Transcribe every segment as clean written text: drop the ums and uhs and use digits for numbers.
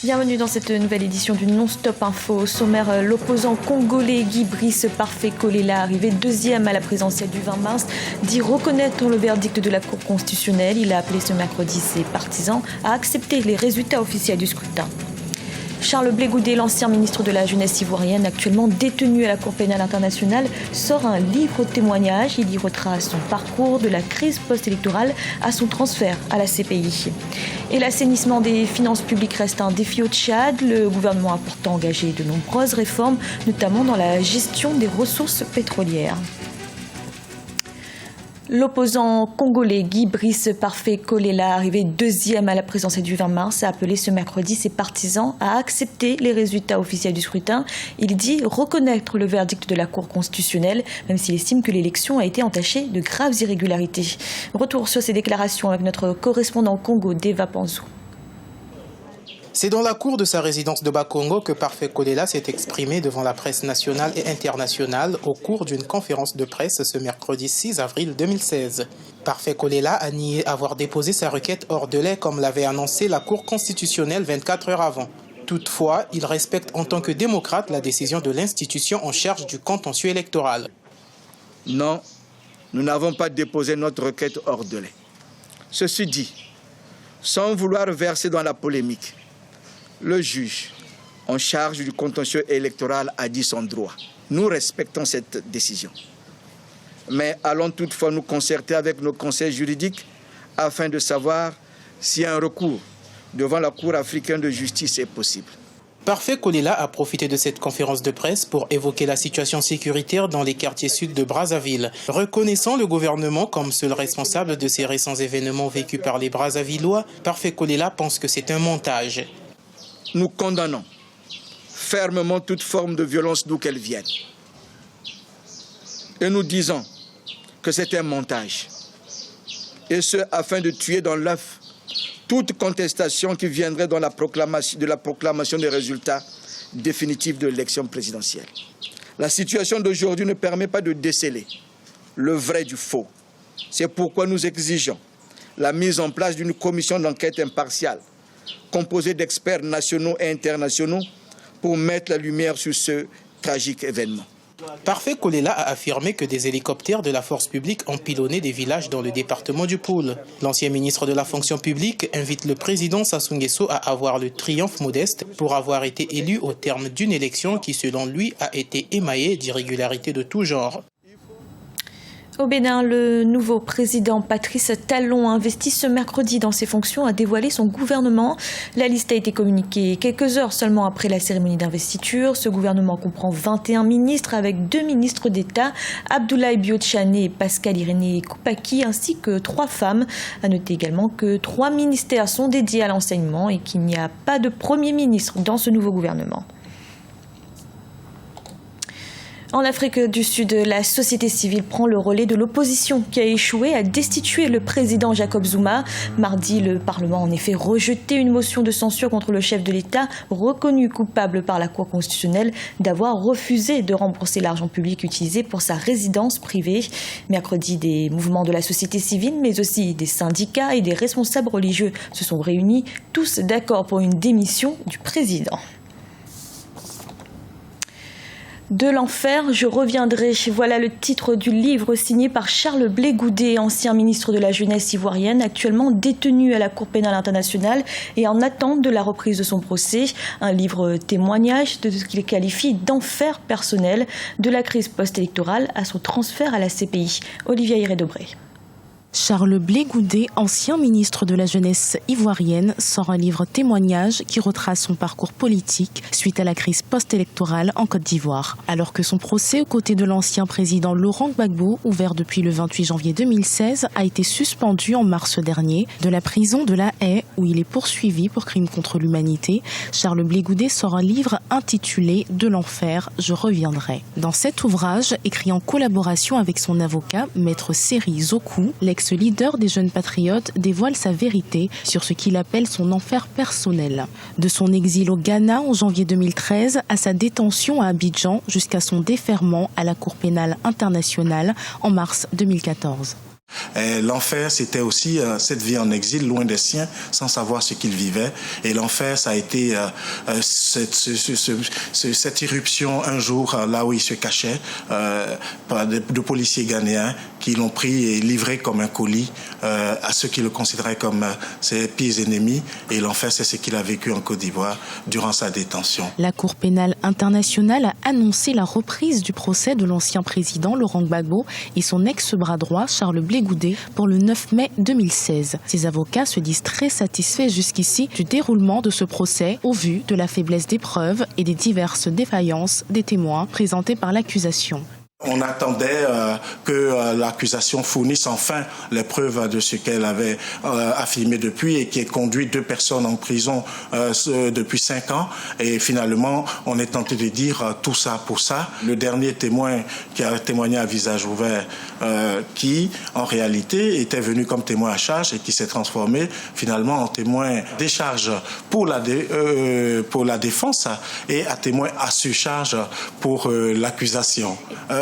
Bienvenue dans cette nouvelle édition du Non-Stop Info. Au sommaire, l'opposant congolais Guy Brice Parfait Kolela, arrivé deuxième à la présidentielle du 20 mars, dit reconnaître le verdict de la Cour constitutionnelle. Il a appelé ce mercredi ses partisans à accepter les résultats officiels du scrutin. Charles Blé Goudet, l'ancien ministre de la Jeunesse ivoirienne, actuellement détenu à la Cour pénale internationale, sort un livre témoignage. Il y retrace son parcours de la crise post-électorale à son transfert à la CPI. Et l'assainissement des finances publiques reste un défi au Tchad. Le gouvernement a pourtant engagé de nombreuses réformes, notamment dans la gestion des ressources pétrolières. L'opposant congolais Guy Brice Parfait Kolela, arrivé deuxième à la présidentielle du 20 mars, a appelé ce mercredi ses partisans à accepter les résultats officiels du scrutin. Il dit reconnaître le verdict de la Cour constitutionnelle, même s'il estime que l'élection a été entachée de graves irrégularités. Retour sur ces déclarations avec notre correspondant au Congo, Deva Panzou. C'est dans la cour de sa résidence de Bakongo que Parfait Kolela s'est exprimé devant la presse nationale et internationale au cours d'une conférence de presse ce mercredi 6 avril 2016. Parfait Kolela a nié avoir déposé sa requête hors délai comme l'avait annoncé la Cour constitutionnelle 24 heures avant. Toutefois, il respecte en tant que démocrate la décision de l'institution en charge du contentieux électoral. Non, nous n'avons pas déposé notre requête hors délai. Ceci dit, sans vouloir verser dans la polémique, le juge en charge du contentieux électoral a dit son droit. Nous respectons cette décision. Mais allons toutefois nous concerter avec nos conseils juridiques afin de savoir si un recours devant la Cour africaine de justice est possible. Parfait Kolela a profité de cette conférence de presse pour évoquer la situation sécuritaire dans les quartiers sud de Brazzaville. Reconnaissant le gouvernement comme seul responsable de ces récents événements vécus par les Brazzavillois, Parfait Kolela pense que c'est un montage. Nous condamnons fermement toute forme de violence d'où qu'elle vienne. Et nous disons que c'est un montage. Et ce, afin de tuer dans l'œuf toute contestation qui viendrait de la proclamation des résultats définitifs de l'élection présidentielle. La situation d'aujourd'hui ne permet pas de déceler le vrai du faux. C'est pourquoi nous exigeons la mise en place d'une commission d'enquête impartiale composé d'experts nationaux et internationaux pour mettre la lumière sur ce tragique événement. Parfait Kolela a affirmé que des hélicoptères de la force publique ont pilonné des villages dans le département du Poul. L'ancien ministre de la fonction publique invite le président Sassou Nguesso à avoir le triomphe modeste pour avoir été élu au terme d'une élection qui, selon lui, a été émaillée d'irrégularités de tout genre. Au Bénin, le nouveau président Patrice Talon, investi ce mercredi dans ses fonctions, a dévoilé son gouvernement. La liste a été communiquée quelques heures seulement après la cérémonie d'investiture. Ce gouvernement comprend 21 ministres avec 2 ministres d'État, Abdoulaye Biotchane et Pascal Irénée Koupaki, ainsi que 3 femmes. À noter également que 3 ministères sont dédiés à l'enseignement et qu'il n'y a pas de premier ministre dans ce nouveau gouvernement. En Afrique du Sud, la société civile prend le relais de l'opposition qui a échoué à destituer le président Jacob Zuma. Mardi, le Parlement a en effet rejeté une motion de censure contre le chef de l'État, reconnu coupable par la Cour constitutionnelle d'avoir refusé de rembourser l'argent public utilisé pour sa résidence privée. Mercredi, des mouvements de la société civile, mais aussi des syndicats et des responsables religieux se sont réunis, tous d'accord pour une démission du président. De l'enfer, je reviendrai. Voilà le titre du livre signé par Charles Blé Goudet, ancien ministre de la Jeunesse ivoirienne, actuellement détenu à la Cour pénale internationale et en attente de la reprise de son procès. Un livre témoignage de ce qu'il qualifie d'enfer personnel, de la crise post-électorale à son transfert à la CPI. Olivia Iré-Debré. Charles Blé Goudet, ancien ministre de la Jeunesse ivoirienne, sort un livre témoignage qui retrace son parcours politique suite à la crise post-électorale en Côte d'Ivoire. Alors que son procès aux côtés de l'ancien président Laurent Gbagbo, ouvert depuis le 28 janvier 2016, a été suspendu en mars dernier de la prison de La Haye où il est poursuivi pour crimes contre l'humanité, Charles Blé Goudet sort un livre intitulé « De l'enfer, je reviendrai ». Dans cet ouvrage, écrit en collaboration avec son avocat, maître Seri Zokou, l'ex-leader des Jeunes Patriotes dévoile sa vérité sur ce qu'il appelle son enfer personnel. De son exil au Ghana en janvier 2013 à sa détention à Abidjan jusqu'à son déferrement à la Cour pénale internationale en mars 2014. L'enfer, c'était aussi cette vie en exil, loin des siens, sans savoir ce qu'il vivait. Et l'enfer, ça a été cette irruption un jour, là où il se cachait, par de policiers ghanéens qui l'ont pris et livré comme un colis à ceux qui le considéraient comme ses pires ennemis. Et l'enfer, c'est ce qu'il a vécu en Côte d'Ivoire durant sa détention. La Cour pénale internationale a annoncé la reprise du procès de l'ancien président Laurent Gbagbo et son ex-bras droit Charles Blé Goudet pour le 9 mai 2016. Ses avocats se disent très satisfaits jusqu'ici du déroulement de ce procès au vu de la faiblesse des preuves et des diverses défaillances des témoins présentés par l'accusation. On attendait que l'accusation fournisse enfin les preuves de ce qu'elle avait affirmé depuis et qui a conduit 2 personnes en prison depuis 5 ans. Et finalement, on est tenté de dire tout ça pour ça. Le dernier témoin qui a témoigné à visage ouvert, qui en réalité était venu comme témoin à charge et qui s'est transformé finalement en témoin des charges pour la défense et à témoin à surcharge pour l'accusation.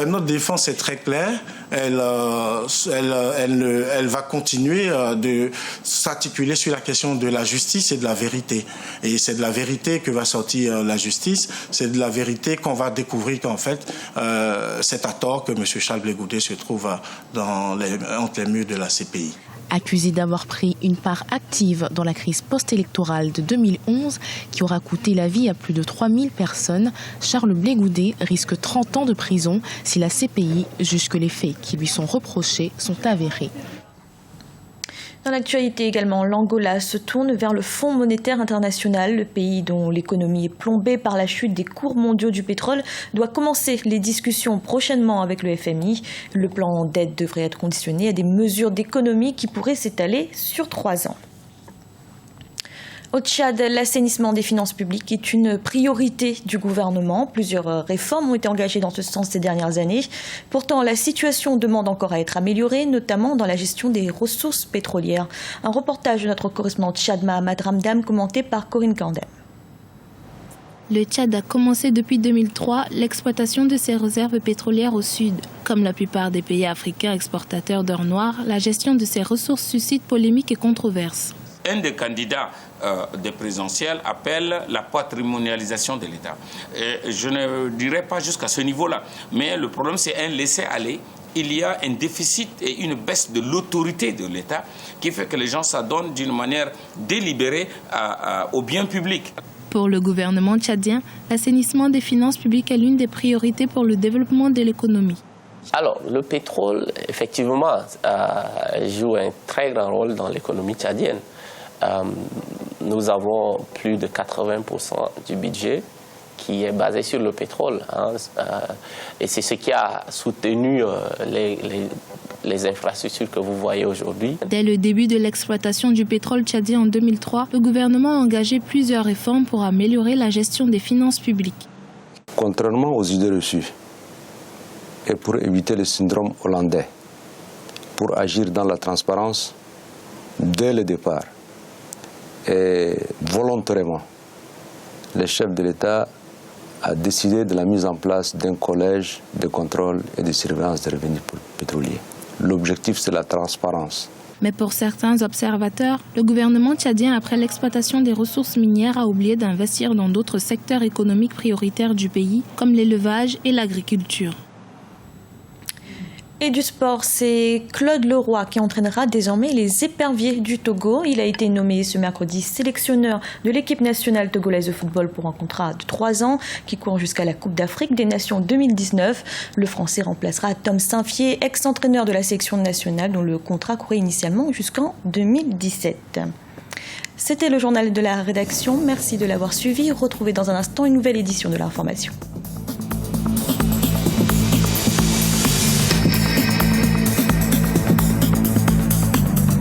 Notre défense est très claire. Elle va continuer de s'articuler sur la question de la justice et de la vérité. Et c'est de la vérité que va sortir la justice. C'est de la vérité qu'on va découvrir qu'en fait, c'est à tort que M. Charles Blé Goudet se trouve entre les murs de la CPI. Accusé d'avoir pris une part active dans la crise post-électorale de 2011 qui aura coûté la vie à plus de 3000 personnes, Charles Blé Goudet risque 30 ans de prison si la CPI juge que les faits qui lui sont reprochés sont avérés. Dans l'actualité également, l'Angola se tourne vers le Fonds monétaire international. Le pays dont l'économie est plombée par la chute des cours mondiaux du pétrole doit commencer les discussions prochainement avec le FMI. Le plan d'aide devrait être conditionné à des mesures d'économie qui pourraient s'étaler sur 3 ans. Au Tchad, l'assainissement des finances publiques est une priorité du gouvernement. Plusieurs réformes ont été engagées dans ce sens ces dernières années. Pourtant, la situation demande encore à être améliorée, notamment dans la gestion des ressources pétrolières. Un reportage de notre correspondant Tchad Mahamad Ramdam commenté par Corinne Kandem. Le Tchad a commencé depuis 2003 l'exploitation de ses réserves pétrolières au sud. Comme la plupart des pays africains exportateurs d'or noir, la gestion de ces ressources suscite polémiques et controverses. Un des candidats des présidentielles appelle la patrimonialisation de l'État. Je ne dirais pas jusqu'à ce niveau-là, mais le problème c'est un laisser-aller. Il y a un déficit et une baisse de l'autorité de l'État qui fait que les gens s'adonnent d'une manière délibérée au bien public. Pour le gouvernement tchadien, l'assainissement des finances publiques est l'une des priorités pour le développement de l'économie. Alors, le pétrole, effectivement, joue un très grand rôle dans l'économie tchadienne. Nous avons plus de 80% du budget qui est basé sur le pétrole. Et c'est ce qui a soutenu les infrastructures que vous voyez aujourd'hui. Dès le début de l'exploitation du pétrole tchadien en 2003, le gouvernement a engagé plusieurs réformes pour améliorer la gestion des finances publiques. Contrairement aux idées reçues, et pour éviter le syndrome hollandais, pour agir dans la transparence dès le départ, et volontairement, le chef de l'État a décidé de la mise en place d'un collège de contrôle et de surveillance des revenus pétroliers. L'objectif, c'est la transparence. Mais pour certains observateurs, le gouvernement tchadien, après l'exploitation des ressources minières, a oublié d'investir dans d'autres secteurs économiques prioritaires du pays, comme l'élevage et l'agriculture. Et du sport, c'est Claude Leroy qui entraînera désormais les éperviers du Togo. Il a été nommé ce mercredi sélectionneur de l'équipe nationale togolaise de football pour un contrat de 3 ans qui court jusqu'à la Coupe d'Afrique des Nations 2019. Le Français remplacera Tom Saint-Fier, ex-entraîneur de la sélection nationale dont le contrat courait initialement jusqu'en 2017. C'était le journal de la rédaction. Merci de l'avoir suivi. Retrouvez dans un instant une nouvelle édition de l'information.